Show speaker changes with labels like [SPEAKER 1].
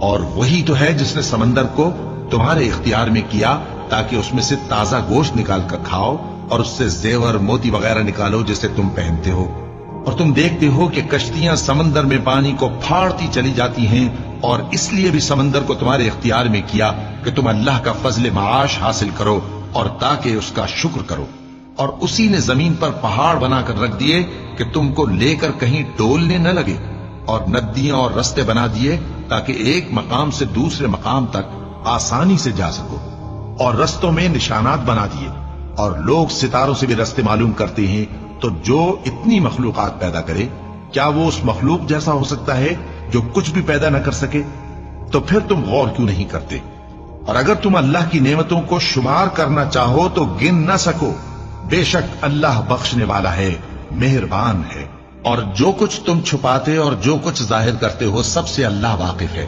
[SPEAKER 1] اور وہی تو ہے جس نے سمندر کو تمہارے اختیار میں کیا تاکہ اس میں سے تازہ گوشت نکال کر کھاؤ اور اس سے زیور موتی وغیرہ نکالو جسے تم پہنتے ہو، اور تم دیکھتے ہو کہ کشتیاں سمندر میں پانی کو پھاڑتی چلی جاتی ہیں، اور اس لیے بھی سمندر کو تمہارے اختیار میں کیا کہ تم اللہ کا فضل معاش حاصل کرو اور تاکہ اس کا شکر کرو۔ اور اسی نے زمین پر پہاڑ بنا کر رکھ دیے کہ تم کو لے کر کہیں ڈولنے نہ لگے، اور ندیاں اور رستے بنا دیے تاکہ ایک مقام سے دوسرے مقام تک آسانی سے جا سکو، اور رستوں میں نشانات بنا دیے، اور لوگ ستاروں سے بھی رستے معلوم کرتے ہیں۔ تو جو اتنی مخلوقات پیدا کرے، کیا وہ اس مخلوق جیسا ہو سکتا ہے جو کچھ بھی پیدا نہ کر سکے؟ تو پھر تم غور کیوں نہیں کرتے؟ اور اگر تم اللہ کی نعمتوں کو شمار کرنا چاہو تو گن نہ سکو، بے شک اللہ بخشنے والا ہے، مہربان ہے۔ اور جو کچھ تم چھپاتے اور جو کچھ ظاہر کرتے ہو، سب سے اللہ واقف ہے۔